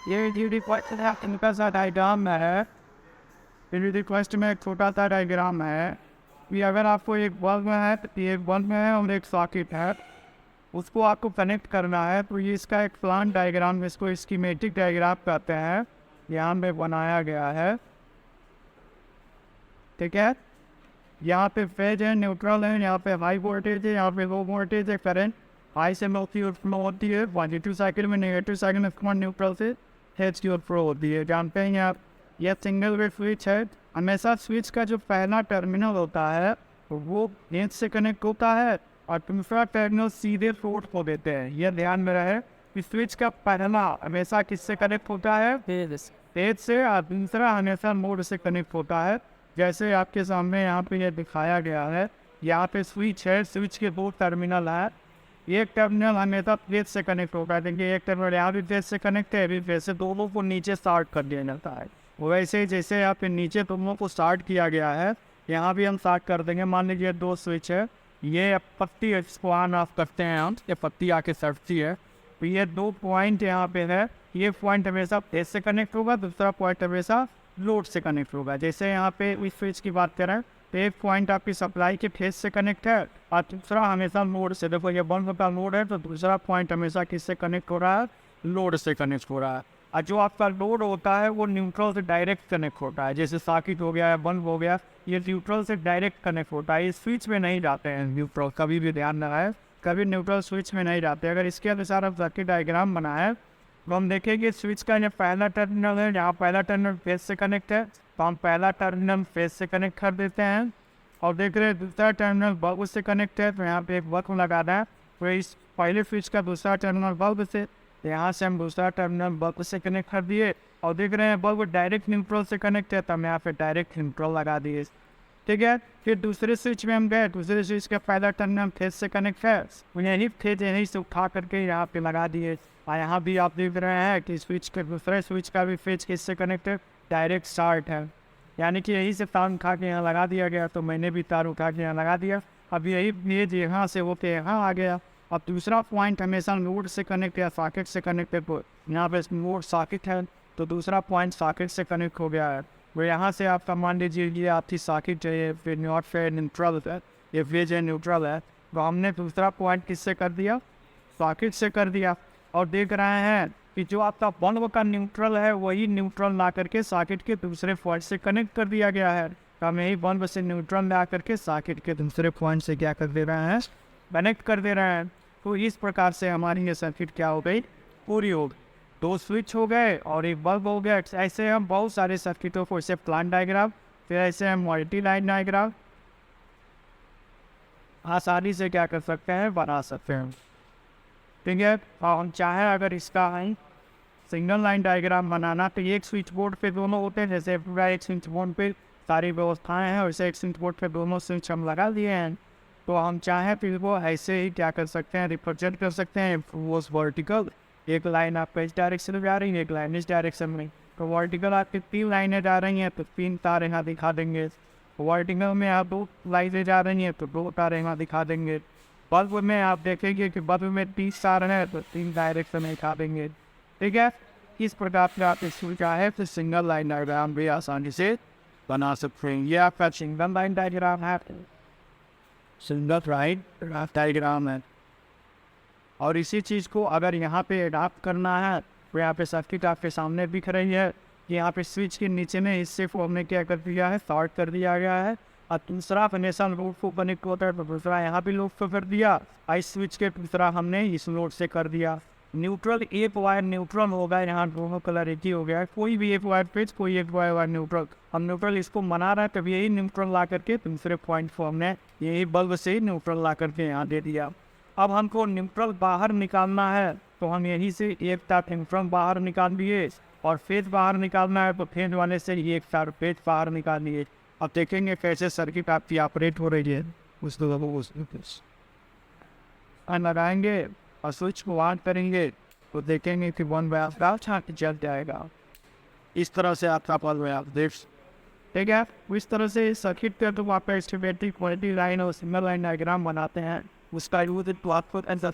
ये जो रिक्वेस्ट है इनका सा डायग्राम है। ये रिक्वेस्ट में एक छोटा सा डायग्राम है कि अगर आपको एक बल्ब है तो एक बल्ब है और एक सॉकेट है, उसको आपको कनेक्ट करना है। तो ये इसका एक प्लान डायग्राम, इसको स्कीमेटिक डायग्राम कहते हैं, यहाँ पे बनाया गया है। ठीक है, यहाँ पे फेज है, न्यूट्रल है, यहाँ पे हाई वोल्टेज है, यहाँ पे लो वोल्टेज है। करंट हाई से लो की ओर फ्लो होती है, पॉजिटिव साइकिल में, नेगेटिव साइकिल में न्यूट्रल से फेज की ओर फ्लो होती है। जानते हैं आप, यह सिंगल वे स्विच है। हमेशा स्विच का जो पहला टर्मिनल होता है वो फेज से कनेक्ट होता है और दूसरा टर्मिनल सीधे सोर्स को देते हैं। यह ध्यान में रहे कि स्विच का पहला हमेशा किससे कनेक्ट होता है? फेज से, और दूसरा हमेशा लोड से कनेक्ट होता है। जैसे आपके सामने यहाँ पे ये दिखाया गया है, यहाँ पे स्विच है, स्विच के दो टर्मिनल है। एक टर्मिनल हमेशा फेज से कनेक्ट होता है। देखिए एक टर्मिनल यहाँ भी फेज से कनेक्ट है, भी फेज से, दोनों को नीचे स्टार्ट कर दिया जाता है। वैसे जैसे यहाँ पे नीचे दोनों को स्टार्ट किया गया है, यहाँ भी हम स्टार्ट कर देंगे। मान लीजिए दो स्विच है, ये पत्ती है, इसको ऑन ऑफ करते हैं हम, ये पत्ती आके सटती है। तो ये दो पॉइंट यहाँ पे है, ये पॉइंट हमेशा फेज से कनेक्ट होगा, दूसरा पॉइंट हमेशा लोड से कनेक्ट होगा। जैसे यहाँ पे इस स्विच की बात करें तो एक पॉइंट आपकी सप्लाई के फेज से कनेक्ट है और दूसरा हमेशा लोड से। देखो ये बल्ब का लोड है, तो दूसरा पॉइंट हमेशा किससे कनेक्ट हो रहा है? लोड से कनेक्ट हो रहा है। और जो आपका लोड होता है वो न्यूट्रल से डायरेक्ट कनेक्ट होता है। जैसे सॉकेट हो गया है, बल्ब हो गया, ये न्यूट्रल से डायरेक्ट कनेक्ट होता है। ये स्विच में नहीं जाते हैं न्यूट्रल, कभी भी ध्यान रहा, कभी न्यूट्रल स्विच में नहीं जाते। अगर इसके अनुसार आप सर्किट डायग्राम बनाए तो हम देखेंगे स्विच का ये पहला टर्मिनल है, यहाँ पहला टर्मिनल फेज से कनेक्ट है, तो हम पहला टर्मिनल फेज से कनेक्ट कर देते हैं। और देख रहे हैं दूसरा टर्मिनल बल्ब से कनेक्ट है, तो यहाँ पे एक बल्ब लगाना है। तो इस पहले स्विच का दूसरा टर्मिनल बल्ब से, यहाँ से हम दूसरा टर्मिनल बल्ब से कनेक्ट कर दिए। और देख रहे हैं बल्ब डायरेक्ट न्यूट्रल से कनेक्ट है, तो हम यहाँ पे डायरेक्ट न्यूट्रल लगा दिए। ठीक है, फिर दूसरे स्विच में हम गए, दूसरे स्विच का पहला टर्मिनल फेज से कनेक्ट है, यही फेज यहीं से उठा करके यहाँ पे लगा दिए। और यहाँ भी आप देख रहे हैं कि स्विच के दूसरे स्विच का भी फेज किससे कनेक्ट है? डायरेक्ट स्टार्ट है, यानी कि यहीं से तार उठा के यहाँ लगा दिया गया। तो मैंने भी तार उठा के यहाँ लगा दिया। अब यही फेज यहाँ से होके यहाँ आ गया। अब दूसरा पॉइंट हमेशा लोड से कनेक्ट या सॉकेट से कनेक्ट है, तो यहाँ पे लोड सॉकेट है, तो दूसरा पॉइंट सॉकेट से कनेक्ट हो गया है। वो यहाँ से आपका मान लीजिए ये आपकी सॉकेट चाहिए, फिर नॉट फेयर न्यूट्रल है, ये फेज है न्यूट्रल है, तो हमने दूसरा पॉइंट किससे कर दिया? सॉकेट से कर दिया। और देख रहे हैं कि जो आपका बल्ब का न्यूट्रल है वही न्यूट्रल ला करके सॉकेट के दूसरे पॉइंट से कनेक्ट कर दिया गया है। तो हम यही बल्ब से न्यूट्रल ला करके सॉकेट के दूसरे पॉइंट से क्या कर दे रहे हैं? कनेक्ट कर दे रहे हैं। तो इस प्रकार से हमारी ये सर्किट क्या हो गई? पूरी हो गई। दो स्विच हो गए और एक बल्ब हो गया। ऐसे हम बहुत सारे सर्किटों को, इसे प्लान डायग्राम, फिर ऐसे हम मल्टी लाइन डायग्राम आसानी से क्या कर सकते हैं? बना सकते हैं। ठीक है, और हम चाहें अगर इसका हम सिंगल लाइन डायग्राम बनाना तो एक स्विच बोर्ड पे दोनों होते हैं। जैसे पूरा एक स्विच बोर्ड पे सारी व्यवस्थाएं हैं, वैसे एक स्विच बोर्ड पे दोनों स्विच हम लगा दिए हैं। तो हम चाहें फिर वो ऐसे ही क्या कर सकते हैं? रिप्रेजेंट कर सकते हैं। वो वर्टिकल एक लाइन आपका इस डायरेक्शन में जा रही है, एक लाइन इस डायरेक्शन में। तो वर्टिकल आपकी 3 लाइनें जा रही हैं, तो 3 तार यहाँ दिखा देंगे। वर्टिकल में आप 2 लाइनें जा रही हैं, तो 2 तार यहाँ दिखा देंगे। बल्ब में आप देखेंगे कि बल्ब में 30 तार हैं, तो 3 डायरेक्शन में दिखा देंगे। ठीक है, इस प्रकार से आप इसको चाहे तो सिंगल लाइन डायग्राम भी आसानी से बना सकते हैं। ये आपका सिंगल लाइन डायग्राम है, सिंगल लाइन डायग्राम है। और इसी चीज़ को अगर यहाँ पे अडाप्ट करना है तो यहाँ पे सर्किट आपके सामने दिख रही है। यहाँ पे स्विच के नीचे में हिस्से को हमने क्या कर दिया है? शॉर्ट कर दिया गया है। और दूसरा हमेशा लोड को कनेक्ट होता है, तो दूसरा यहाँ भी लोड को कर दिया। इस स्विच के दूसरा हमने इस लोड से कर दिया। न्यूट्रल एक वायर न्यूट्रल होगा, यहाँ दोनों कलर एक ही हो गया है। कोई भी एक वायर पेज, कोई एक वायर न्यूट्रल। हम न्यूट्रल इसको मना रहे हैं, तब यही न्यूट्रल ला करके दूसरे पॉइंट को हमने यही बल्ब से ही न्यूट्रल ला करके यहाँ दे दिया। अब हमको न्यूट्रल बाहर निकालना है, तो हम यहीं से एक तार न्यूट्रल बाहर निकाल दिए। और फेज बाहर निकालना है, तो फेज वाले से एक तार फेज बाहर निकाल लिए। अब देखेंगे कैसे सर्किट आपकी ऑपरेट हो रही है। उस लगाएंगे और स्विच को ऑन करेंगे, तो देखेंगे कि 1 बाय छाट जल जाएगा। इस तरह से आपका बल्ब आप देख। ठीक है, इस तरह से सर्किट पे तो आप एस्टिमेटिक क्वालिटी लाइन और सिंगल लाइन डायग्राम बनाते हैं। उसका यूज तो आपको एज अ